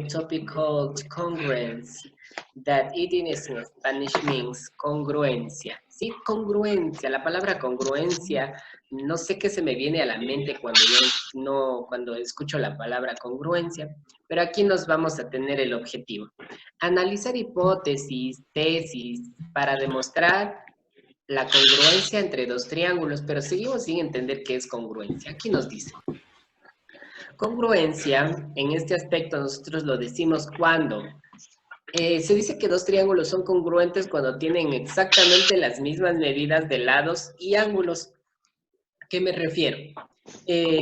topic called congruence, that it in Spanish means congruencia. Sí, congruencia. La palabra congruencia, no sé qué se me viene a la mente cuando cuando escucho la palabra congruencia, pero aquí nos vamos a tener el objetivo. Analizar hipótesis, tesis, para demostrar la congruencia entre dos triángulos, pero seguimos sin entender qué es congruencia. Aquí nos dice. Congruencia, en este aspecto nosotros lo decimos cuando se dice que dos triángulos son congruentes cuando tienen exactamente las mismas medidas de lados y ángulos. ¿A qué me refiero?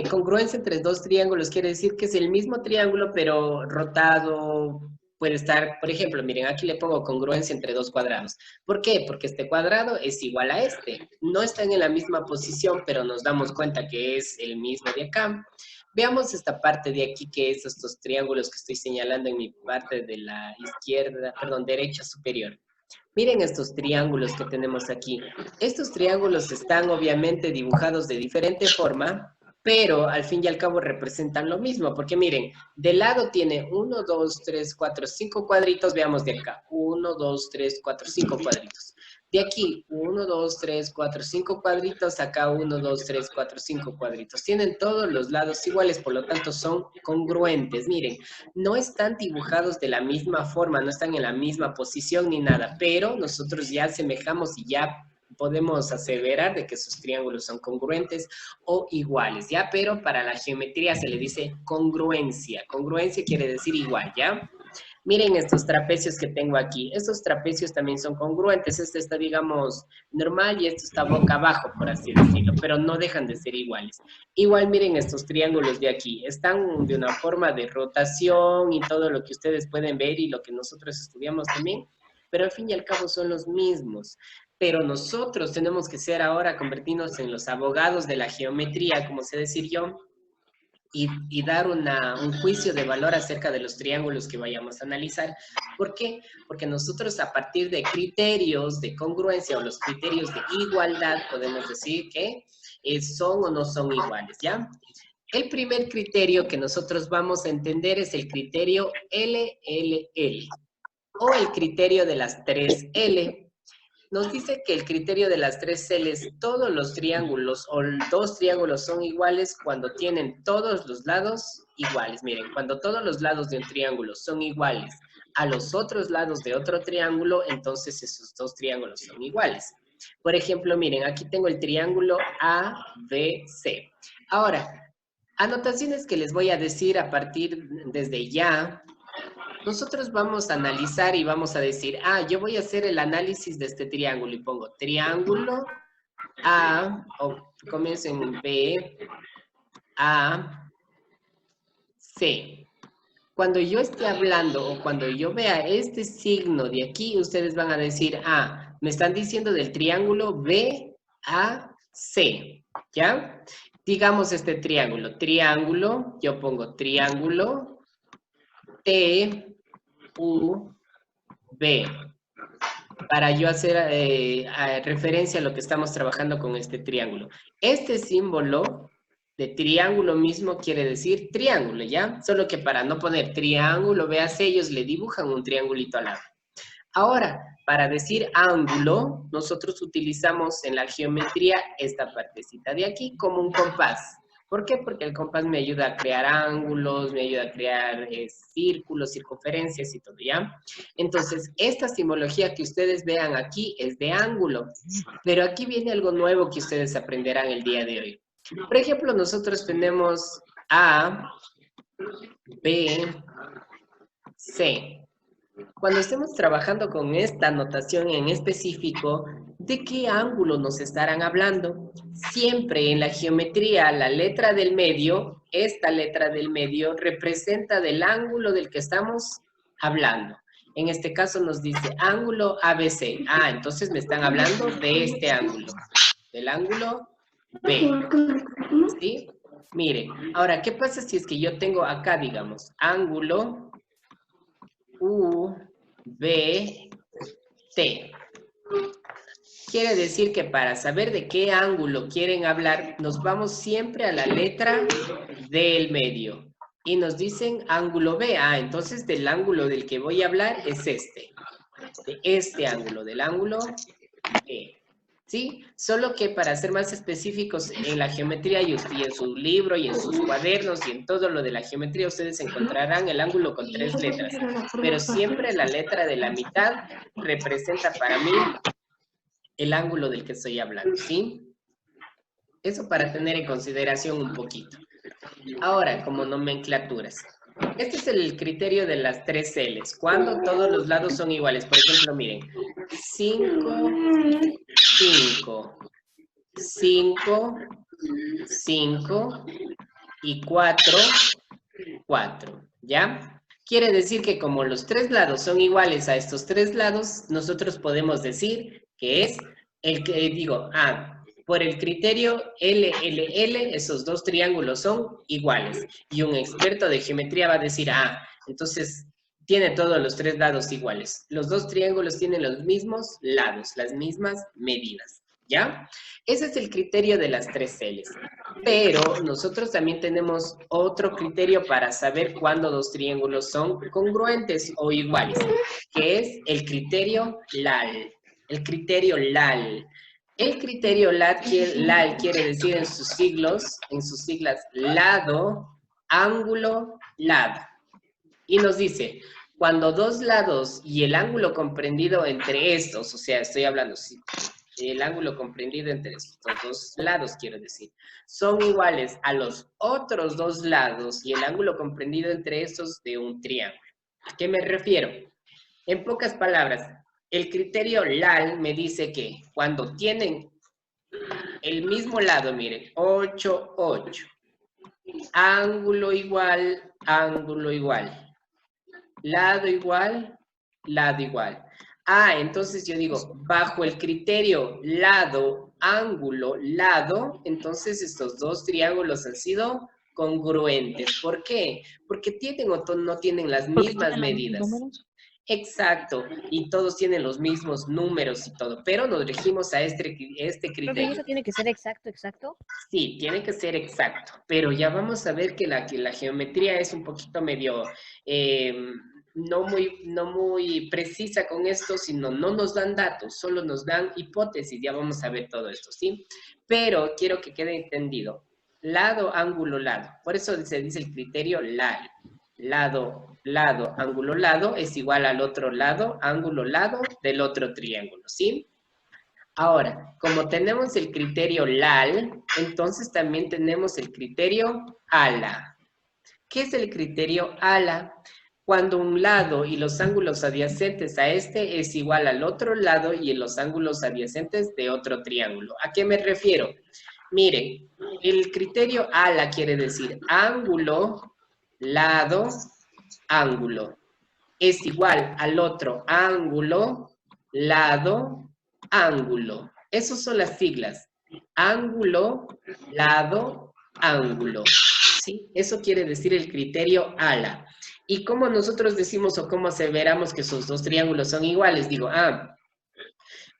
Congruencia entre dos triángulos quiere decir que es el mismo triángulo pero rotado, puede estar, por ejemplo, miren, aquí le pongo congruencia entre dos cuadrados. ¿Por qué? Porque este cuadrado es igual a este. No están en la misma posición, pero nos damos cuenta que es el mismo de acá. Veamos esta parte de aquí, que es estos triángulos que estoy señalando en mi parte de la izquierda, perdón, derecha superior. Miren estos triángulos que tenemos aquí. Estos triángulos están obviamente dibujados de diferente forma, pero al fin y al cabo representan lo mismo, porque miren, de lado tiene 1, 2, 3, 4, 5 cuadritos, veamos de acá, 1, 2, 3, 4, 5 cuadritos. De aquí, 1, 2, 3, 4, 5 cuadritos, acá 1, 2, 3, 4, 5 cuadritos. Tienen todos los lados iguales, por lo tanto son congruentes. Miren, no están dibujados de la misma forma, no están en la misma posición ni nada, pero nosotros ya asemejamos y ya podemos aseverar de que sus triángulos son congruentes o iguales, ¿ya? Pero para la geometría se le dice congruencia. Congruencia quiere decir igual, ¿ya? Miren estos trapecios que tengo aquí. Estos trapecios también son congruentes. Este está, digamos, normal y este está boca abajo, por así decirlo, pero no dejan de ser iguales. Igual miren estos triángulos de aquí. Están de una forma de rotación y todo lo que ustedes pueden ver y lo que nosotros estudiamos también, pero al fin y al cabo son los mismos. Pero nosotros tenemos que ser ahora, convertirnos en los abogados de la geometría, como sé decir yo, y dar un juicio de valor acerca de los triángulos que vayamos a analizar. ¿Por qué? Porque nosotros a partir de criterios de congruencia o los criterios de igualdad podemos decir que son o no son iguales, ¿ya? El primer criterio que nosotros vamos a entender es el criterio LLL o el criterio de las tres L. Nos dice que el criterio de las tres L's, todos los triángulos o dos triángulos son iguales cuando tienen todos los lados iguales. Miren, cuando todos los lados de un triángulo son iguales a los otros lados de otro triángulo, entonces esos dos triángulos son iguales. Por ejemplo, miren, aquí tengo el triángulo ABC. Ahora, anotaciones que les voy a decir a partir desde ya. Nosotros vamos a analizar y vamos a decir, yo voy a hacer el análisis de este triángulo y pongo triángulo A, o comienzo en B, A, C. Cuando yo esté hablando o cuando yo vea este signo de aquí, ustedes van a decir, me están diciendo del triángulo B, A, C, ¿ya? Digamos este triángulo, yo pongo triángulo T, U, B, para yo hacer referencia a lo que estamos trabajando con este triángulo. Este símbolo de triángulo mismo quiere decir triángulo, ¿ya? Solo que para no poner triángulo, veas, ellos le dibujan un triangulito al lado. Ahora, para decir ángulo, nosotros utilizamos en la geometría esta partecita de aquí como un compás. ¿Por qué? Porque el compás me ayuda a crear ángulos, me ayuda a crear círculos, circunferencias y todo, ¿ya? Entonces, esta simbología que ustedes vean aquí es de ángulo, pero aquí viene algo nuevo que ustedes aprenderán el día de hoy. Por ejemplo, nosotros tenemos A, B, C. Cuando estemos trabajando con esta notación en específico, ¿de qué ángulo nos estarán hablando? Siempre en la geometría, la letra del medio, esta letra del medio, representa del ángulo del que estamos hablando. En este caso nos dice ángulo ABC. Entonces me están hablando de este ángulo, del ángulo B. ¿Sí? Miren, ahora, ¿qué pasa si es que yo tengo acá, digamos, ángulo U, B, T? Quiere decir que para saber de qué ángulo quieren hablar, nos vamos siempre a la letra del medio. Y nos dicen ángulo B. Ah, entonces del ángulo del que voy a hablar es este. De este ángulo, del ángulo B. ¿Sí? Solo que para ser más específicos en la geometría y en su libro y en sus cuadernos y en todo lo de la geometría ustedes encontrarán el ángulo con 3 letras. Pero siempre la letra de la mitad representa para mí el ángulo del que estoy hablando, ¿sí? Eso para tener en consideración un poquito. Ahora, como nomenclaturas. Este es el criterio de las 3 L's. Cuando todos los lados son iguales. Por ejemplo, miren. 5, 5, 5, 5 y 4, 4. ¿Ya? Quiere decir que como los 3 lados son iguales a estos 3 lados, nosotros podemos decir que es el que, digo, por el criterio LLL, esos dos triángulos son iguales. Y un experto de geometría va a decir, entonces tiene todos los 3 lados iguales. Los dos triángulos tienen los mismos lados, las mismas medidas. ¿Ya? Ese es el criterio de las 3 L's. Pero nosotros también tenemos otro criterio para saber cuándo dos triángulos son congruentes o iguales, que es el criterio LAL. El criterio LAL. El criterio LAL quiere decir en sus siglas, lado, ángulo, lado. Y nos dice, cuando dos lados y el ángulo comprendido entre estos, o sea, estoy hablando, el ángulo comprendido entre estos dos lados, quiero decir, son iguales a los otros dos lados y el ángulo comprendido entre estos de un triángulo. ¿A qué me refiero? En pocas palabras, el criterio LAL me dice que cuando tienen el mismo lado, miren, 8, 8, ángulo igual, lado igual, lado igual. Entonces yo digo, bajo el criterio lado, ángulo, lado, entonces estos dos triángulos han sido congruentes. ¿Por qué? Porque tienen o no tienen las mismas medidas. Exacto, y todos tienen los mismos números y todo, pero nos regimos a este criterio. ¿Pero eso tiene que ser exacto, exacto? Sí, tiene que ser exacto, pero ya vamos a ver que la geometría es un poquito medio, no muy precisa con esto, sino no nos dan datos, solo nos dan hipótesis, ya vamos a ver todo esto, ¿sí? Pero quiero que quede entendido, lado, ángulo, lado, por eso se dice el criterio LAL, lado, ángulo, lado, es igual al otro lado, ángulo, lado del otro triángulo, ¿sí? Ahora, como tenemos el criterio LAL, entonces también tenemos el criterio ALA. ¿Qué es el criterio ALA? Cuando un lado y los ángulos adyacentes a este es igual al otro lado y en los ángulos adyacentes de otro triángulo. ¿A qué me refiero? Miren, el criterio ALA quiere decir ángulo, lado, ángulo. Es igual al otro ángulo, lado, ángulo. Esas son las siglas. Ángulo, lado, ángulo. ¿Sí? Eso quiere decir el criterio ALA. ¿Y cómo nosotros decimos o cómo aseveramos que esos dos triángulos son iguales? Digo,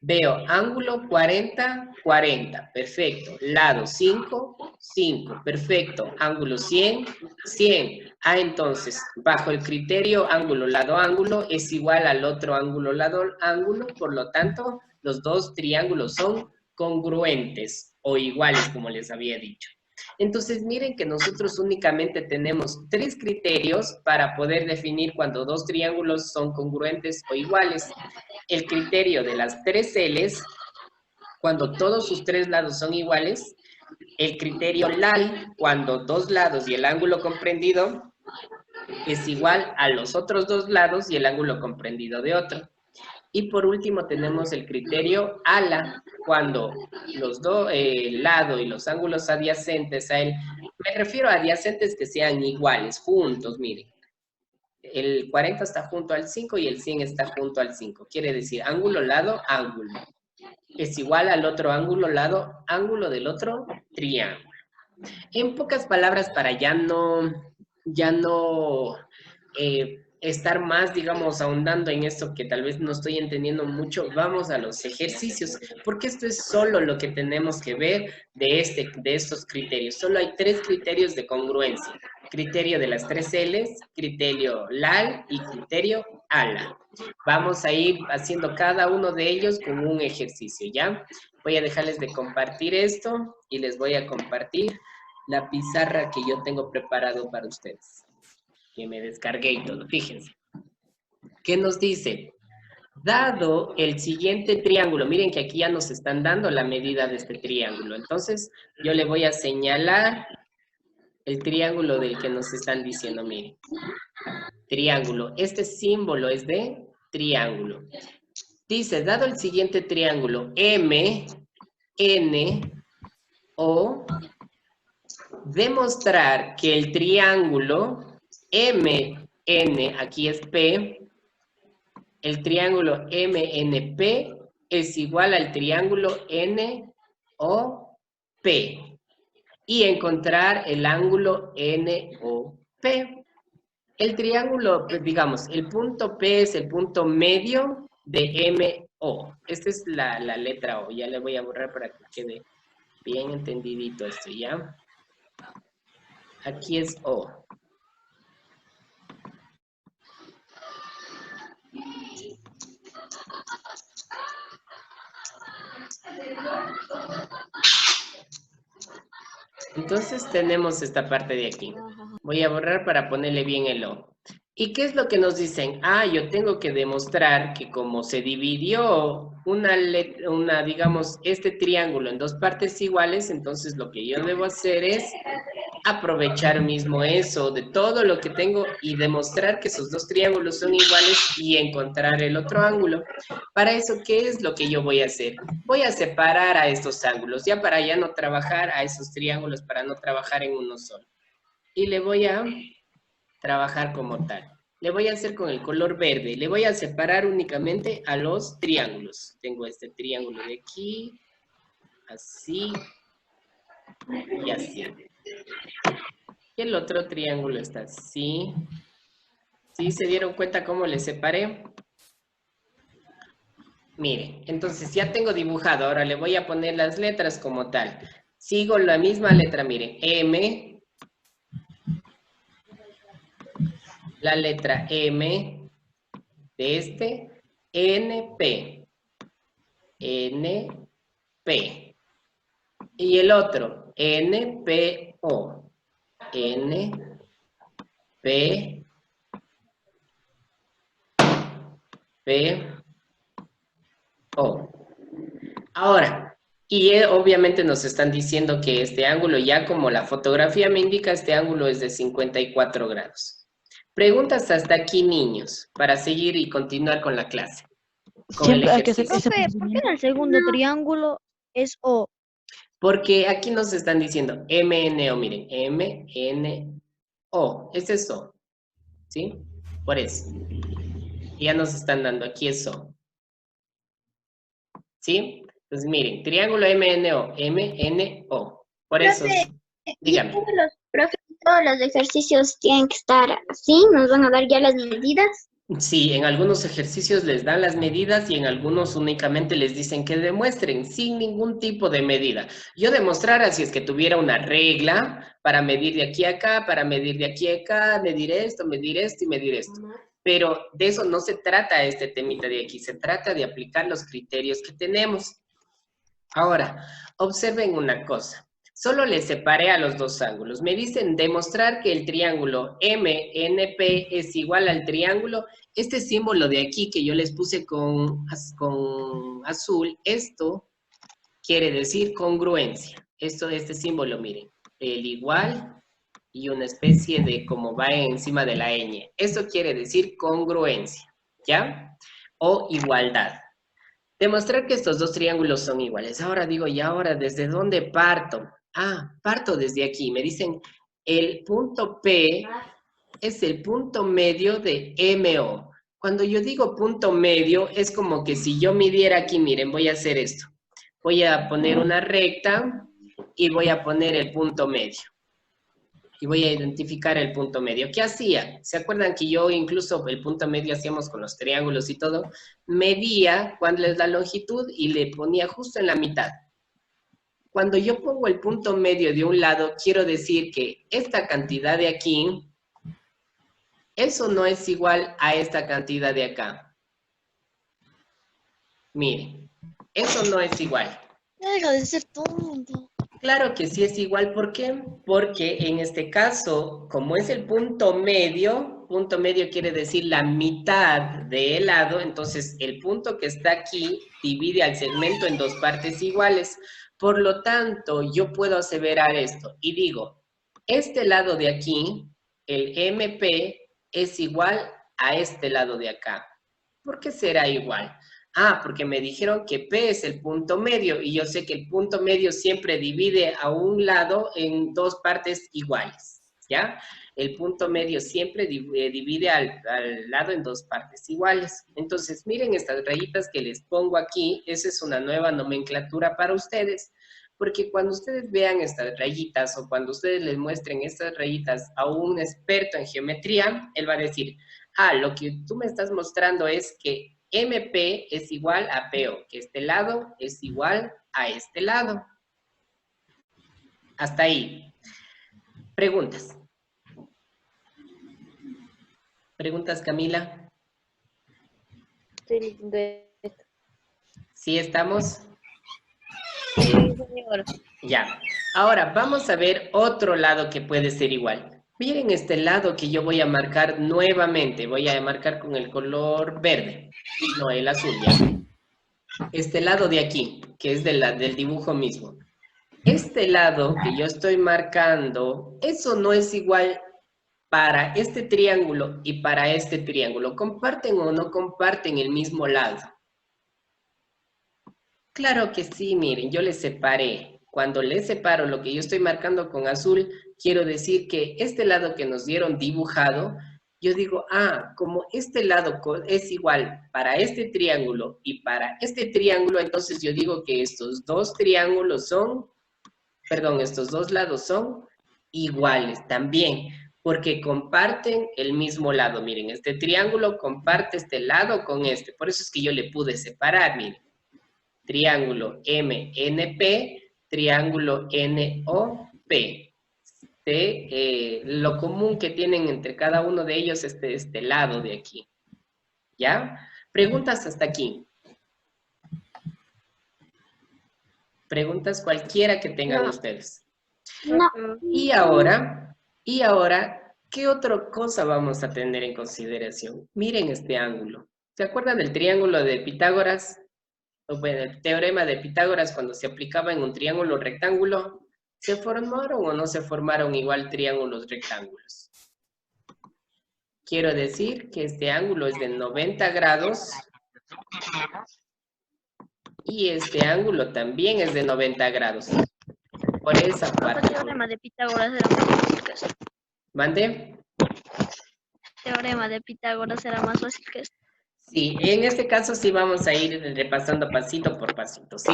veo ángulo 40, 40, perfecto. Lado 5, 5, perfecto. Ángulo 100, 100. Entonces, bajo el criterio ángulo, lado, ángulo, es igual al otro ángulo, lado, ángulo. Por lo tanto, los dos triángulos son congruentes o iguales, como les había dicho. Entonces, miren que nosotros únicamente tenemos 3 criterios para poder definir cuando dos triángulos son congruentes o iguales. El criterio de las 3 L's, cuando todos sus 3 lados son iguales. El criterio LAL, cuando dos lados y el ángulo comprendido es igual a los otros dos lados y el ángulo comprendido de otro. Y por último tenemos el criterio ALA, cuando los dos lados y los ángulos adyacentes a él, me refiero a adyacentes que sean iguales, juntos, miren. El 40 está junto al 5 y el 100 está junto al 5. Quiere decir ángulo, lado, ángulo. Es igual al otro ángulo, lado, ángulo del otro triángulo. En pocas palabras, para ya no estar más, digamos, ahondando en esto que tal vez no estoy entendiendo mucho, vamos a los ejercicios, porque esto es solo lo que tenemos que ver de estos criterios. Solo hay 3 criterios de congruencia. Criterio de las 3 L's, criterio LAL y criterio ALA. Vamos a ir haciendo cada uno de ellos con un ejercicio, ¿ya? Voy a dejarles de compartir esto y les voy a compartir la pizarra que yo tengo preparado para ustedes. Que me descargué y todo, fíjense. ¿Qué nos dice? Dado el siguiente triángulo, miren que aquí ya nos están dando la medida de este triángulo. Entonces, yo le voy a señalar el triángulo del que nos están diciendo, miren. Triángulo. Este símbolo es de triángulo. Dice, dado el siguiente triángulo, M, N, O, demostrar que el triángulo M, N, aquí es P, el triángulo MNP es igual al triángulo NOP y encontrar el ángulo NOP. El triángulo, digamos, el punto P es el punto medio de MO. Esta es la letra O. Ya le voy a borrar para que quede bien entendidito esto, ¿ya? Aquí es O. Entonces tenemos esta parte de aquí. Voy a borrar para ponerle bien el O. ¿Y qué es lo que nos dicen? Ah, yo tengo que demostrar que como se dividió digamos, este triángulo en dos partes iguales, entonces lo que yo debo hacer es aprovechar mismo eso de todo lo que tengo y demostrar que esos dos triángulos son iguales y encontrar el otro ángulo. Para eso, ¿qué es lo que yo voy a hacer? Voy a separar a estos ángulos, ya para ya no trabajar a esos triángulos, para no trabajar en uno solo. Y le voy a trabajar como tal. Le voy a hacer con el color verde. Le voy a separar únicamente a los triángulos. Tengo este triángulo de aquí, así y así. Y el otro triángulo está así. ¿Sí se dieron cuenta cómo le separé? Mire, entonces ya tengo dibujado. Ahora le voy a poner las letras como tal. Sigo la misma letra, mire. M. La letra M de este. NP. NP. Y el otro. NPO. NP. P. O. Ahora, obviamente nos están diciendo que este ángulo, ya como la fotografía me indica, este ángulo es de 54 grados. Preguntas hasta aquí, niños, para seguir y continuar con la clase. Con el Siempre hay que hacer ejercicio. ese Profe, ¿por qué en el segundo triángulo es O? Porque aquí nos están diciendo MNO, miren, MNO. Este es O, ¿sí? Por eso. Ya nos están dando, aquí es O. ¿Sí? Entonces, miren, triángulo MNO, MNO. Por eso, dígame. Profe, todos los ejercicios tienen que estar así, nos van a dar ya las medidas. Sí, en algunos ejercicios les dan las medidas y en algunos únicamente les dicen que demuestren sin ningún tipo de medida. Yo demostrara si es que tuviera una regla para medir de aquí a acá, para medir de aquí a acá, medir esto y medir esto. Pero de eso no se trata este temita de aquí, se trata de aplicar los criterios que tenemos. Ahora, observen una cosa. Solo les separé a los dos ángulos. Me dicen demostrar que el triángulo MNP es igual al triángulo. Este símbolo de aquí que yo les puse con azul, esto quiere decir congruencia. Este símbolo, miren, el igual y una especie de como va encima de la ñ. Esto quiere decir congruencia, ¿ya? O igualdad. Demostrar que estos dos triángulos son iguales. Ahora digo, ¿y ahora desde dónde parto? Ah, parto desde aquí. Me dicen, el punto P es el punto medio de MO. Cuando yo digo punto medio, es como que si yo midiera aquí, miren, voy a hacer esto. Voy a poner una recta y voy a poner el punto medio. Y voy a identificar el punto medio. ¿Qué hacía? ¿Se acuerdan que yo incluso el punto medio hacíamos con los triángulos y todo? Medía cuál es la longitud y le ponía justo en la mitad. Cuando yo pongo el punto medio de un lado, quiero decir que esta cantidad de aquí, eso no es igual a esta cantidad de acá. Miren, eso no es igual. Deja de ser tonto. Claro que sí es igual, ¿por qué? Porque en este caso, como es el punto medio quiere decir la mitad del lado, entonces el punto que está aquí divide al segmento en dos partes iguales. Por lo tanto, yo puedo aseverar esto y digo, este lado de aquí, el MP, es igual a este lado de acá. ¿Por qué será igual? Ah, porque me dijeron que P es el punto medio y yo sé que el punto medio siempre divide a un lado en dos partes iguales, ¿ya? El punto medio siempre divide al lado en dos partes iguales. Entonces, miren estas rayitas que les pongo aquí, esa es una nueva nomenclatura para ustedes, porque cuando ustedes vean estas rayitas o cuando ustedes les muestren estas rayitas a un experto en geometría, él va a decir, ah, lo que tú me estás mostrando es que MP es igual a PO, que este lado es igual a este lado. Hasta ahí. Preguntas. ¿Preguntas, Camila? Estoy leyendo esto. ¿Sí estamos? Sí, señora. Ya. Ahora, vamos a ver otro lado que puede ser igual. Miren este lado que yo voy a marcar nuevamente. Voy a marcar con el color verde. No, el azul ya. Este lado de aquí, que es del dibujo mismo. Este lado que yo estoy marcando, eso no es igual para este triángulo y para este triángulo. ¿Comparten o no comparten el mismo lado? Claro que sí, miren, yo les separé. Cuando les separo lo que yo estoy marcando con azul, quiero decir que este lado que nos dieron dibujado, yo digo, ah, como este lado es igual para este triángulo y para este triángulo, entonces yo digo que estos dos triángulos son, perdón, estos dos lados son iguales también, porque comparten el mismo lado. Miren, este triángulo comparte este lado con este, por eso es que yo le pude separar, miren. Triángulo MNP, triángulo NOP. Lo común que tienen entre cada uno de ellos es este lado de aquí. ¿Ya? Preguntas hasta aquí. Preguntas cualquiera que tengan ustedes. No. Y ahora, ¿qué otra cosa vamos a tener en consideración? Miren este ángulo. ¿Se acuerdan del triángulo de Pitágoras? Bueno, el teorema de Pitágoras cuando se aplicaba en un triángulo rectángulo, ¿se formaron o no se formaron igual triángulos rectángulos? Quiero decir que este ángulo es de 90 grados y este ángulo también es de 90 grados. Por esa parte. El teorema de Pitágoras era más fácil que esto. ¿Mande? El teorema de Pitágoras era más fácil que esto. Sí, en este caso sí vamos a ir repasando pasito por pasito, ¿sí?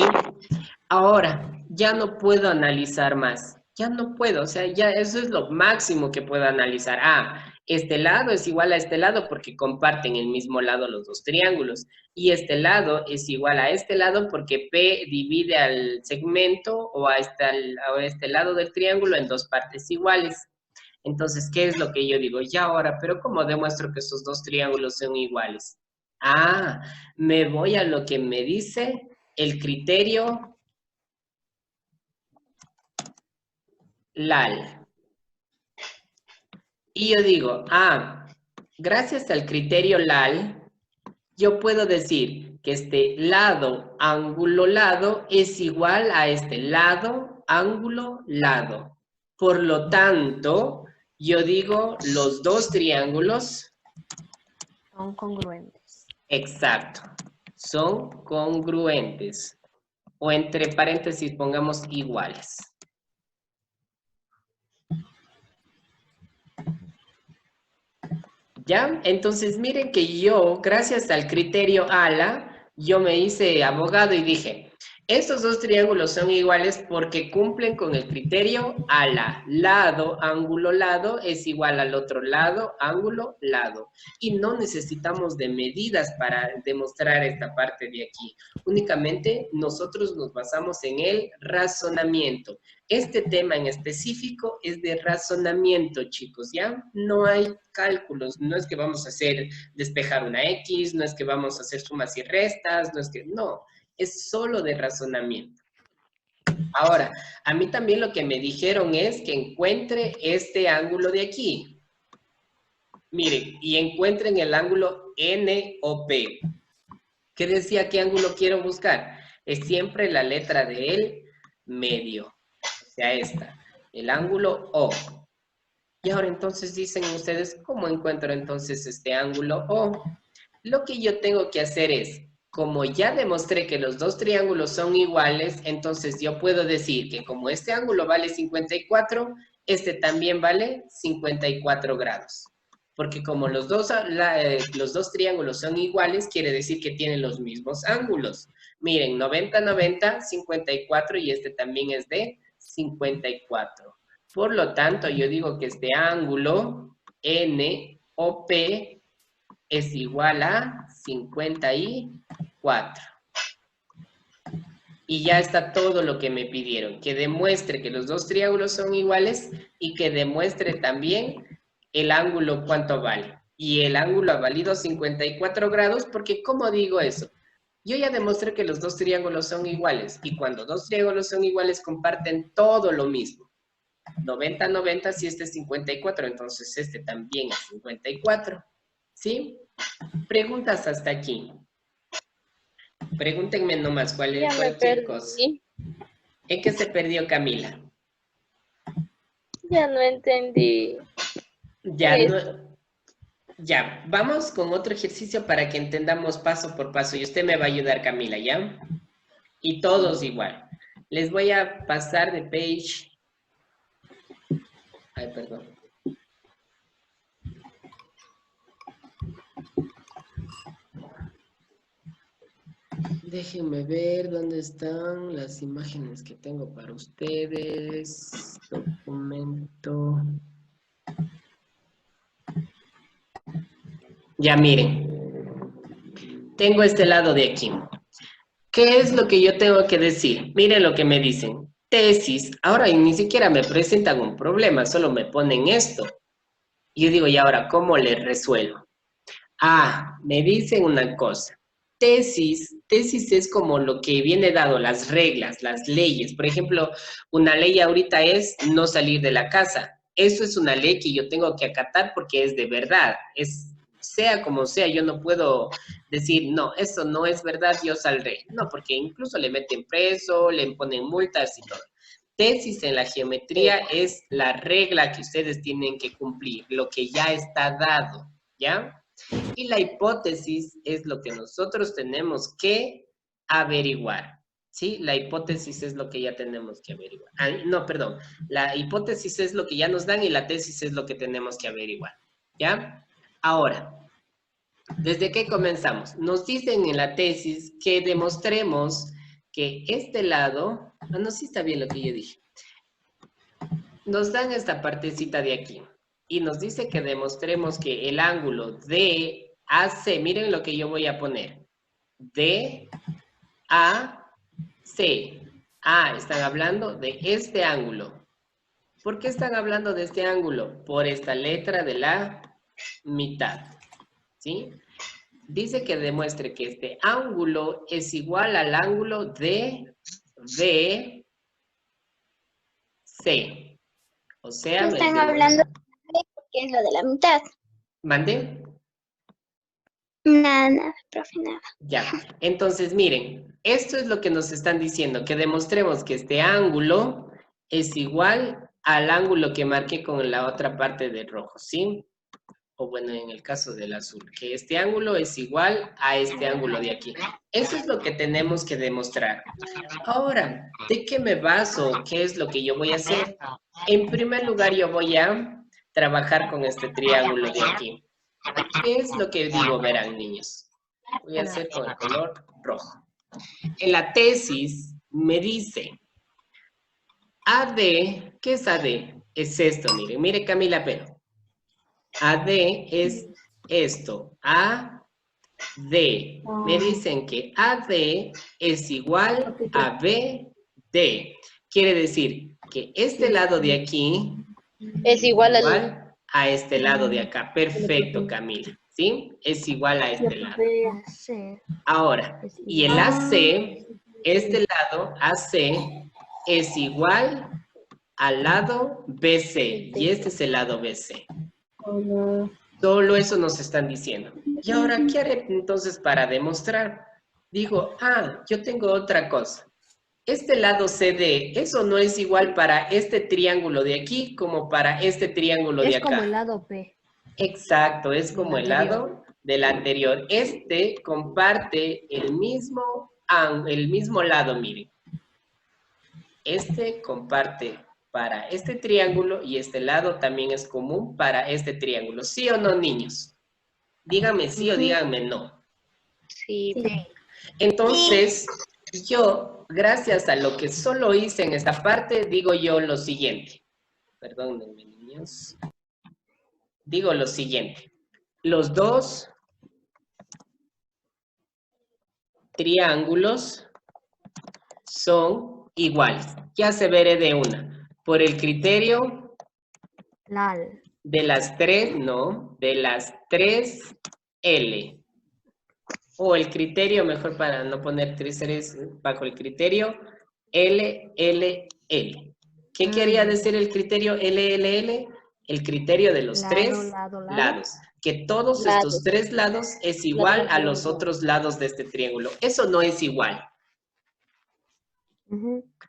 Ahora, ya no puedo analizar más. Ya no puedo, o sea, ya eso es lo máximo que puedo analizar. Ah, este lado es igual a este lado porque comparten el mismo lado los dos triángulos. Y este lado es igual a este lado porque P divide al segmento o a este lado del triángulo en dos partes iguales. Entonces, ¿qué es lo que yo digo? Ya ahora, pero ¿cómo demuestro que estos dos triángulos son iguales? Ah, me voy a lo que me dice el criterio LAL. Y yo digo, ah, gracias al criterio LAL, yo puedo decir que este lado, ángulo, lado, es igual a este lado, ángulo, lado. Por lo tanto, yo digo los dos triángulos Son congruentes. exacto, son congruentes. O entre paréntesis pongamos iguales. ¿Ya? Entonces miren que yo, gracias al criterio ALA, yo me hice abogado y dije, Estos dos triángulos son iguales porque cumplen con el criterio ala. Lado, ángulo, lado es igual al otro lado, ángulo, lado. Y no necesitamos de medidas para demostrar esta parte de aquí. Únicamente nosotros nos basamos en el razonamiento. Este tema en específico es de razonamiento, chicos, ¿ya? No hay cálculos, no es que vamos a hacer despejar una X, no es que vamos a hacer sumas y restas, no es que, no. Es solo de razonamiento. Ahora, a mí también lo que me dijeron es que encuentre este ángulo de aquí. Miren, y encuentren el ángulo NOP. ¿Qué decía? ¿Qué ángulo quiero buscar? Es siempre la letra del medio. O sea, esta. El ángulo O. Y ahora entonces dicen ustedes, ¿cómo encuentro entonces este ángulo O? Lo que yo tengo que hacer es, como ya demostré que los dos triángulos son iguales, entonces yo puedo decir que como este ángulo vale 54, este también vale 54 grados. Porque como los dos triángulos son iguales, quiere decir que tienen los mismos ángulos. Miren, 90, 90, 54 y este también es de 54. Por lo tanto, yo digo que este ángulo NOP es igual a 54. Y ya está todo lo que me pidieron. Que demuestre que los dos triángulos son iguales y que demuestre también el ángulo cuánto vale. Y el ángulo ha valido 54 grados porque, ¿cómo digo eso? Yo ya demostré que los dos triángulos son iguales. Y cuando dos triángulos son iguales, comparten todo lo mismo. 90, 90, si este es 54, entonces este también es 54. ¿Sí? Preguntas hasta aquí. Pregúntenme nomás cualquier cosa. ¿En qué se perdió Camila? Ya no entendí. Ya, vamos con otro ejercicio para que entendamos paso por paso. Y usted me va a ayudar, Camila, ¿ya? Y todos igual. Les voy a pasar de page. Ay, perdón. Déjenme ver dónde están las imágenes que tengo para ustedes. Documento. Ya miren. Tengo este lado de aquí. ¿Qué es lo que yo tengo que decir? Miren lo que me dicen. Tesis. Ahora ni siquiera me presentan un problema, solo me ponen esto. Y yo digo, ¿y ahora cómo le resuelvo? Ah, me dicen una cosa. Tesis es como lo que viene dado, las reglas, las leyes. Por ejemplo, una ley ahorita es no salir de la casa. Eso es una ley que yo tengo que acatar porque es de verdad. Sea como sea, yo no puedo decir, no, eso no es verdad, yo saldré. No, porque incluso le meten preso, le ponen multas y todo. Tesis en la geometría es la regla que ustedes tienen que cumplir, lo que ya está dado, ¿ya? Y la hipótesis es lo que nosotros tenemos que averiguar, ¿sí? La hipótesis es lo que ya tenemos que averiguar. Ah, no, perdón. La hipótesis es lo que ya nos dan y la tesis es lo que tenemos que averiguar, ¿ya? Ahora, ¿desde qué comenzamos? Nos dicen en la tesis que demostremos que este lado... Ah, no, sí está bien lo que yo dije. Nos dan esta partecita de aquí. Y nos dice que demostremos que el ángulo DAC, miren lo que yo voy a poner. DAC. Están hablando de este ángulo. ¿Por qué están hablando de este ángulo? Por esta letra de la mitad. ¿Sí? Dice que demuestre que este ángulo es igual al ángulo de BC. O sea, no están hablando porque es lo de la mitad. ¿Mande? Nada, profe, nada. Ya, entonces miren, esto es lo que nos están diciendo, que demostremos que este ángulo es igual al ángulo que marqué con la otra parte de rojo, ¿sí? O bueno, en el caso del azul, que este ángulo es igual a este ángulo de aquí. Eso es lo que tenemos que demostrar. Ahora, ¿de qué me baso? ¿Qué es lo que yo voy a hacer? En primer lugar, yo voy a trabajar con este triángulo de aquí. ¿Qué es lo que digo? Verán, niños. Voy a hacer con el color rojo. En la tesis, me dice, AD, ¿qué es AD? Es esto, miren, mire Camila, pero AD es esto, AD. Me dicen que AD es igual a BD. Quiere decir que este lado de aquí Es igual al... igual a este lado de acá. Perfecto, Camila. ¿Sí? Es igual a este lado. Ahora, y el AC, este lado AC, es igual al lado BC. Y este es el lado BC. Solo eso nos están diciendo. Y ahora, ¿qué haré entonces para demostrar? Digo, yo tengo otra cosa. Este lado CD, eso no es igual para este triángulo de aquí como para este triángulo de acá. Es como el lado P. Exacto, es como el anterior. lado del anterior. Este comparte el mismo lado, miren. Este comparte para este triángulo y este lado también es común para este triángulo. ¿Sí o no, niños? Díganme sí o díganme no. Sí. Entonces, yo, gracias a lo que solo hice en esta parte, digo yo lo siguiente. Perdónenme, niños. Digo lo siguiente. Los dos triángulos son iguales. Ya se veré de una. Por el criterio LAL. de las tres, no, de las tres L. O el criterio, mejor para no poner tres series, bajo el criterio LLL. ¿Qué quería decir el criterio LLL? El criterio de los tres lados. Que todos estos tres lados es igual a los otros lados de este triángulo. Eso no es igual.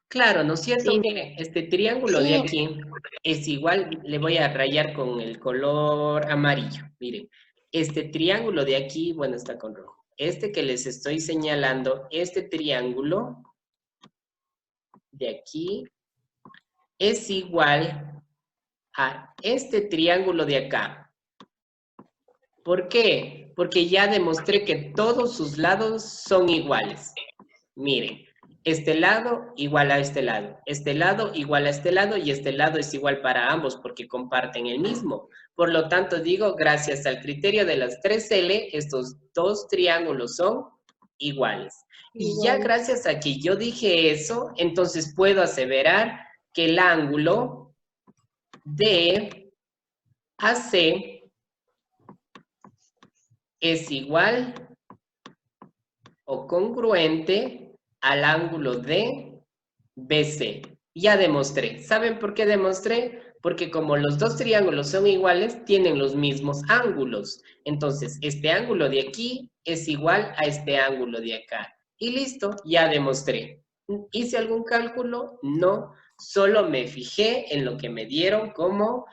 Claro, ¿no es cierto? Sí. Miren, este triángulo de aquí es igual, le voy a rayar con el color amarillo. Miren, este triángulo de aquí, bueno, está con rojo. Este que les estoy señalando, este triángulo de aquí es igual a este triángulo de acá. ¿Por qué? Porque ya demostré que todos sus lados son iguales. Miren, este lado igual a este lado igual a este lado y este lado es igual para ambos porque comparten el mismo. Por lo tanto, digo, gracias al criterio de las 3L, estos dos triángulos son iguales. Y ya gracias a que yo dije eso, entonces puedo aseverar que el ángulo de AC es igual o congruente al ángulo de BC. Ya demostré. ¿Saben por qué demostré? Porque como los dos triángulos son iguales, tienen los mismos ángulos. Entonces, este ángulo de aquí es igual a este ángulo de acá. Y listo, ya demostré. ¿Hice algún cálculo? No. Solo me fijé en lo que me dieron como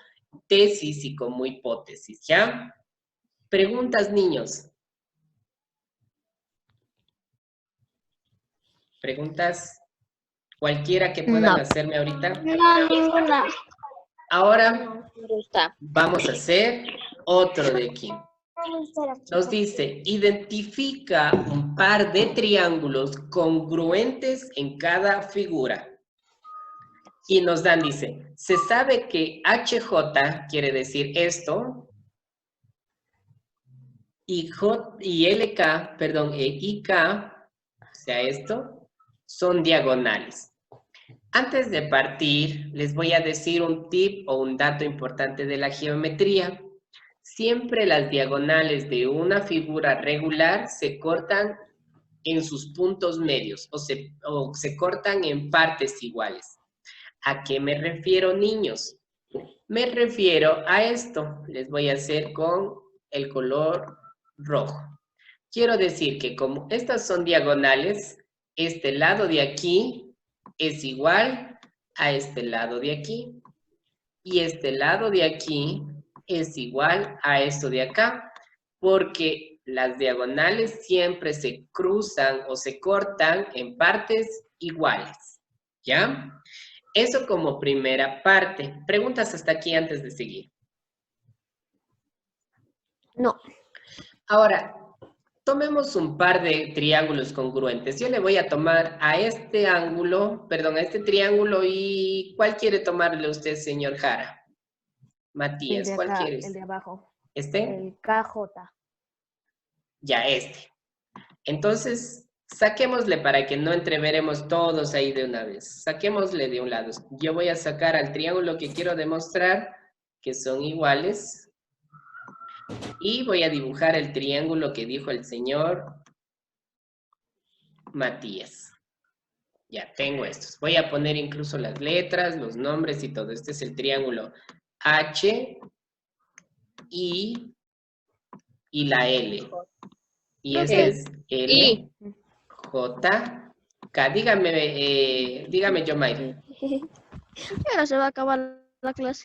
tesis y como hipótesis, ¿ya? Preguntas, niños. ¿Preguntas? Cualquiera que puedan hacerme ahorita. No, ninguna. Ahora vamos a hacer otro de aquí. Nos dice, identifica un par de triángulos congruentes en cada figura. Y nos dan, dice, se sabe que HJ quiere decir esto, y LK, perdón, IK, o sea esto, son diagonales. Antes de partir, les voy a decir un tip o un dato importante de la geometría. Siempre las diagonales de una figura regular se cortan en sus puntos medios o se cortan en partes iguales. ¿A qué me refiero, niños? Me refiero a esto. Les voy a hacer con el color rojo. Quiero decir que como estas son diagonales, este lado de aquí es igual a este lado de aquí. Y este lado de aquí es igual a esto de acá. Porque las diagonales siempre se cruzan o se cortan en partes iguales. ¿Ya? Eso como primera parte. Preguntas hasta aquí antes de seguir. No. Ahora, tomemos un par de triángulos congruentes. Yo le voy a tomar a este ángulo, perdón, a este triángulo y ¿cuál quiere tomarle usted, señor Jara? El Matías, de ¿cuál acá, quiere el de usted? abajo. ¿Este? El KJ. Ya, este. Entonces, saquémosle para que no entreveremos todos ahí de una vez. Saquémosle de un lado. Yo voy a sacar al triángulo que quiero demostrar que son iguales. Y voy a dibujar el triángulo que dijo el señor Matías. Ya tengo estos. Voy a poner incluso las letras, los nombres y todo. Este es el triángulo H, I y la L. Y este es L, Y. J, K. Dígame yo, Mayra. Ya se va a acabar la clase.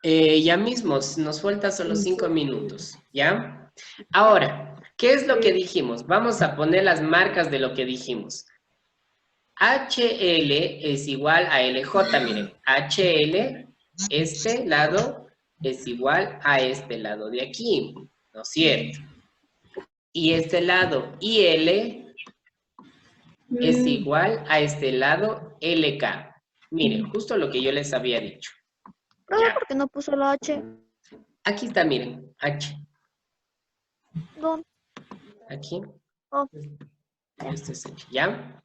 Ya mismo, nos falta solo 5 minutos, ¿ya? Ahora, ¿qué es lo que dijimos? Vamos a poner las marcas de lo que dijimos. HL es igual a LJ, miren. HL, este lado, es igual a este lado de aquí, ¿no es cierto? Y este lado IL es igual a este lado LK. Miren, justo lo que yo les había dicho. Profe, Ya. ¿por qué no puso la H? Aquí está, miren, H. ¿Dónde? Aquí. Oh. Este es H, ¿ya?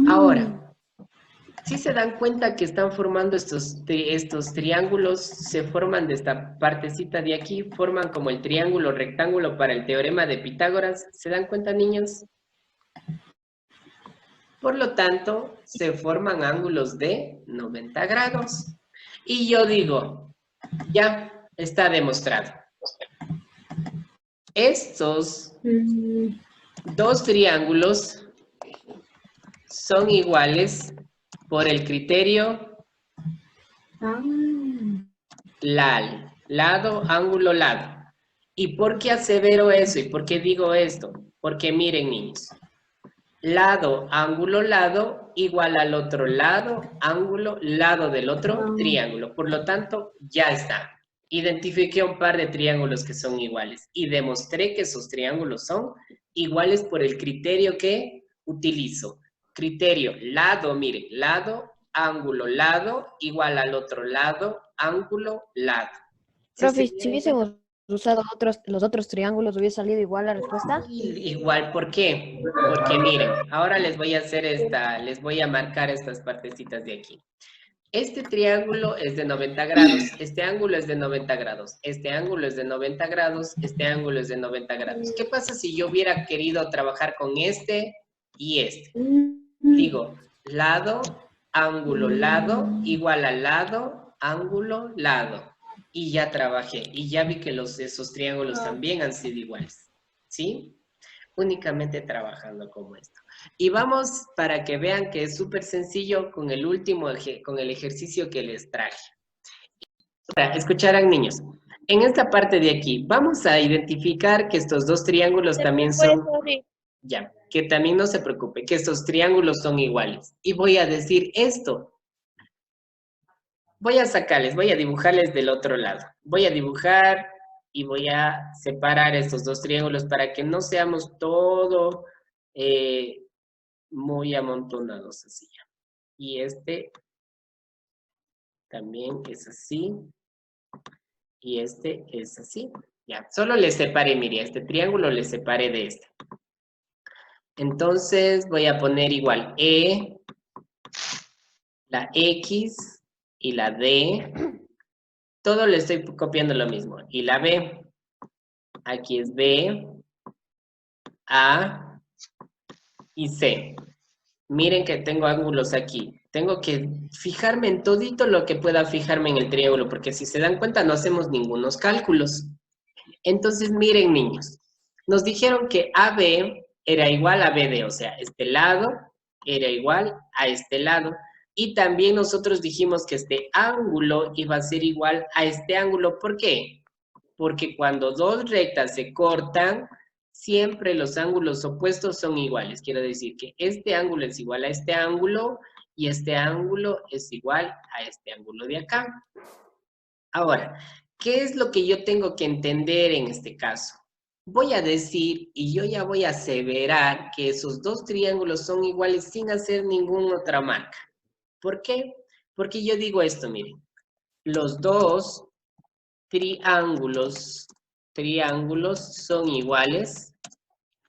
Ahora, si se dan cuenta que están formando estos triángulos, se forman de esta partecita de aquí, forman como el triángulo rectángulo para el teorema de Pitágoras. ¿Se dan cuenta, niños? Por lo tanto, se forman ángulos de 90 grados. Y yo digo, ya está demostrado. Estos dos triángulos son iguales por el criterio LAL, lado, ángulo, lado. ¿Y por qué asevero eso? ¿Y por qué digo esto? Porque miren, niños, lado, ángulo, lado, igual al otro lado, ángulo, lado del otro triángulo. Por lo tanto, ya está. Identifiqué un par de triángulos que son iguales y demostré que esos triángulos son iguales por el criterio que utilizo. Criterio, lado, miren, lado, ángulo, lado, igual al otro lado, ángulo, lado. Profe, ¿Sí? si hubiésemos usado los otros triángulos, ¿hubiese salido igual la respuesta? Igual, ¿por qué? Porque miren, ahora les voy a hacer les voy a marcar estas partecitas de aquí. Este triángulo es de 90 grados, este ángulo es de 90 grados, este ángulo es de 90 grados, este ángulo es de 90 grados. ¿Qué pasa si yo hubiera querido trabajar con este y este? Digo, lado, ángulo, lado, igual a lado, ángulo, lado. Y ya trabajé, y ya vi que esos triángulos también han sido iguales, ¿sí? Únicamente trabajando como esto. Y vamos para que vean que es súper sencillo con el con el ejercicio que les traje. Ahora, escucharán, niños. En esta parte de aquí, vamos a identificar que estos dos triángulos también son... Ya, que también no se preocupe, que estos triángulos son iguales. Y voy a decir esto. Voy a sacarles, voy a dibujarles del otro lado. Voy a dibujar y voy a separar estos dos triángulos para que no seamos todo muy amontonados así ya. Y este también es así. Y este es así. Ya, solo les separé, mire, este triángulo les separé de este. Entonces voy a poner igual E, la X y la D. Todo le estoy copiando lo mismo. Y la B. Aquí es B, A y C. Miren que tengo ángulos aquí. Tengo que fijarme en todito lo que pueda fijarme en el triángulo, porque si se dan cuenta no hacemos ningunos cálculos. Entonces, miren, niños. Nos dijeron que AB era igual a BD, o sea, este lado era igual a este lado. Y también nosotros dijimos que este ángulo iba a ser igual a este ángulo. ¿Por qué? Porque cuando dos rectas se cortan, siempre los ángulos opuestos son iguales. Quiero decir que este ángulo es igual a este ángulo y este ángulo es igual a este ángulo de acá. Ahora, ¿qué es lo que yo tengo que entender en este caso? voy a decir y yo ya voy a aseverar que esos dos triángulos son iguales sin hacer ninguna otra marca. ¿Por qué? Porque yo digo esto, miren. Los dos triángulos son iguales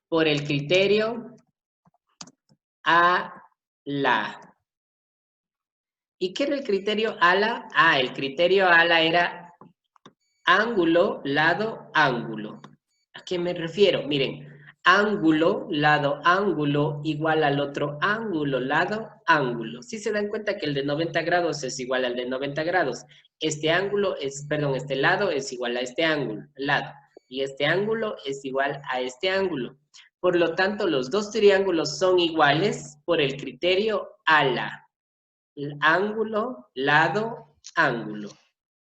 por el criterio ALA. ¿Y qué era el criterio ALA? Ah, el criterio ALA era ángulo, lado, ángulo. ¿A qué me refiero? Miren, ángulo, lado, ángulo, igual al otro ángulo, lado, ángulo. Si se dan cuenta que el de 90 grados es igual al de 90 grados. Este ángulo es, perdón, este lado es igual a este ángulo, lado. Y este ángulo es igual a este ángulo. Por lo tanto, los dos triángulos son iguales por el criterio ALA. Ángulo, lado, ángulo.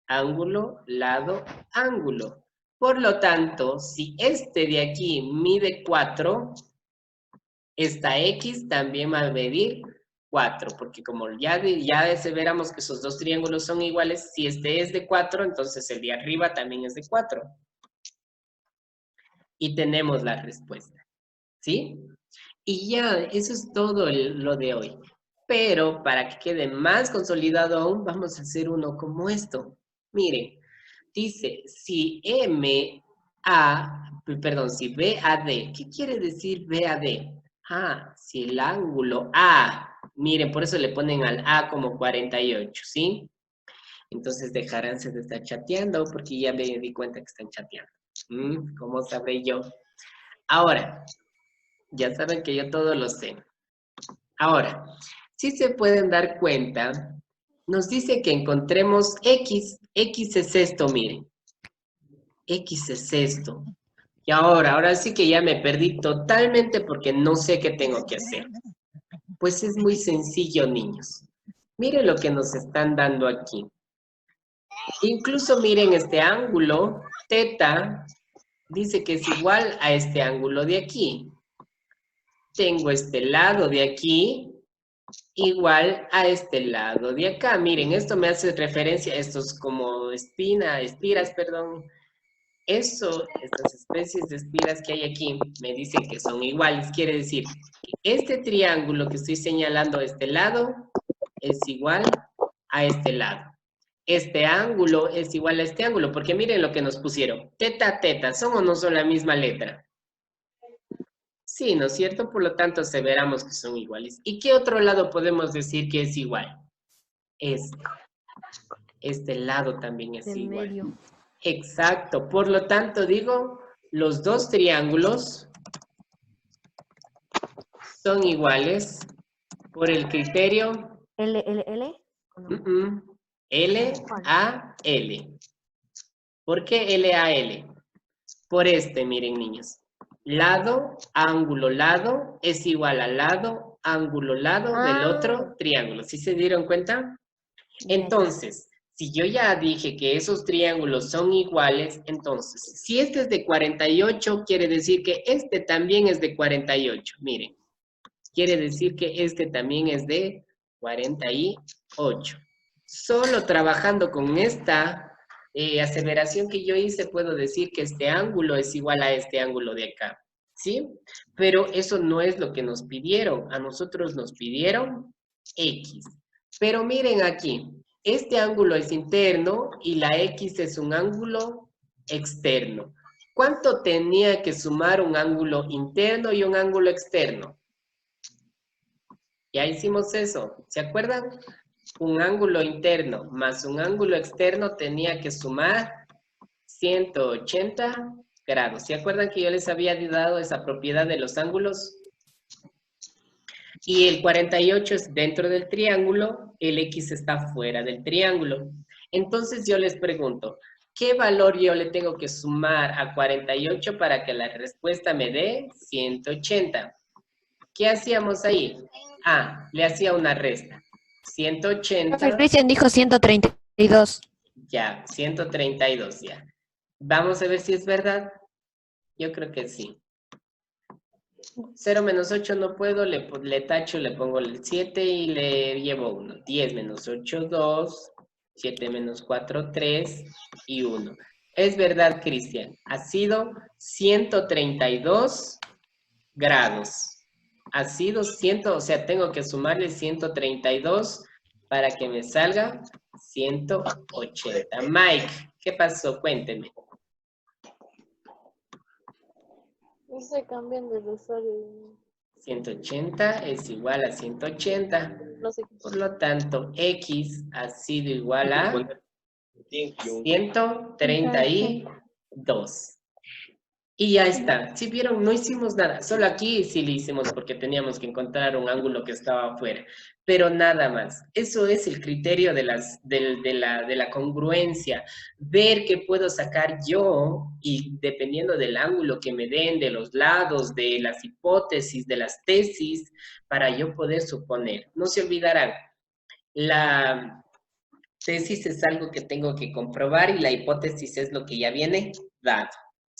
Ángulo, lado, ángulo. Por lo tanto, si este de aquí mide 4, esta X también va a medir 4, porque como ya aseveramos que esos dos triángulos son iguales, si este es de 4, entonces el de arriba también es de 4. Y tenemos la respuesta, ¿sí? Y ya, eso es todo lo de hoy. Pero para que quede más consolidado aún, vamos a hacer uno como esto. Miren, dice, si si BAD, ¿qué quiere decir BAD? Ah, si el ángulo A, miren, por eso le ponen al A como 48, ¿sí? Entonces dejarán de estar chateando porque ya me di cuenta que están chateando. ¿Cómo sabré yo? Ahora, ya saben que yo todo lo sé. Ahora, si se pueden dar cuenta, nos dice que encontremos X. X es esto, miren. X es esto. Y ahora sí que ya me perdí totalmente porque no sé qué tengo que hacer. Pues es muy sencillo, niños. Miren lo que nos están dando aquí. Incluso miren este ángulo, teta, dice que es igual a este ángulo de aquí. Tengo este lado de aquí igual a este lado de acá. Miren, esto me hace referencia a estos como espiras, perdón. Estas especies de espiras que hay aquí me dicen que son iguales. Quiere decir que este triángulo que estoy señalando a este lado es igual a este lado. Este ángulo es igual a este ángulo, porque miren lo que nos pusieron. Teta, teta, ¿son o no son la misma letra? Sí, ¿no es cierto? Por lo tanto, aseveramos que son iguales. ¿Y qué otro lado podemos decir que es igual? Este lado también es Del igual. medio. Exacto. Por lo tanto, digo, los dos triángulos son iguales por el criterio L, L, L. ¿O no? L a L. ¿Por qué L a L? Por este, miren, niños. Lado, ángulo, lado es igual a lado, ángulo, lado del otro triángulo. ¿Sí se dieron cuenta? Entonces, si yo ya dije que esos triángulos son iguales, entonces, si este es de 48, quiere decir que este también es de 48. Miren, quiere decir que este también es de 48. Solo trabajando con esta aseveración que yo hice, puedo decir que este ángulo es igual a este ángulo de acá, ¿sí? Pero eso no es lo que nos pidieron. A nosotros nos pidieron X. Pero miren aquí, este ángulo es interno y la X es un ángulo externo. ¿Cuánto tenía que sumar un ángulo interno y un ángulo externo? Ya hicimos eso, ¿se acuerdan? Un ángulo interno más un ángulo externo tenía que sumar 180 grados. ¿Se acuerdan que yo les había dado esa propiedad de los ángulos? Y el 48 es dentro del triángulo, el X está fuera del triángulo. Entonces yo les pregunto, ¿qué valor yo le tengo que sumar a 48 para que la respuesta me dé 180? ¿Qué hacíamos ahí? Ah, le hacía una resta. 180. Cristian dijo 132. Ya, 132 ya. Vamos a ver si es verdad. Yo creo que sí. 0 menos 8 no puedo, le tacho, le pongo el 7 y le llevo 1. 10 menos 8, 2. 7 menos 4, 3 y 1. Es verdad, Cristian. Ha sido 132 grados. Ha sido 100, o sea, tengo que sumarle 132 para que me salga 180. Mike, ¿qué pasó? Cuénteme. No se cambian de usuario. 180 es igual a 180. No sé. Por lo tanto, X ha sido igual a 132. Y ya está. Si vieron, no hicimos nada. Solo aquí sí lo hicimos porque teníamos que encontrar un ángulo que estaba afuera. Pero nada más. Eso es el criterio de la congruencia. Ver qué puedo sacar yo y dependiendo del ángulo que me den, de los lados, de las hipótesis, de las tesis, para yo poder suponer. No se olvidarán. La tesis es algo que tengo que comprobar y la hipótesis es lo que ya viene dado.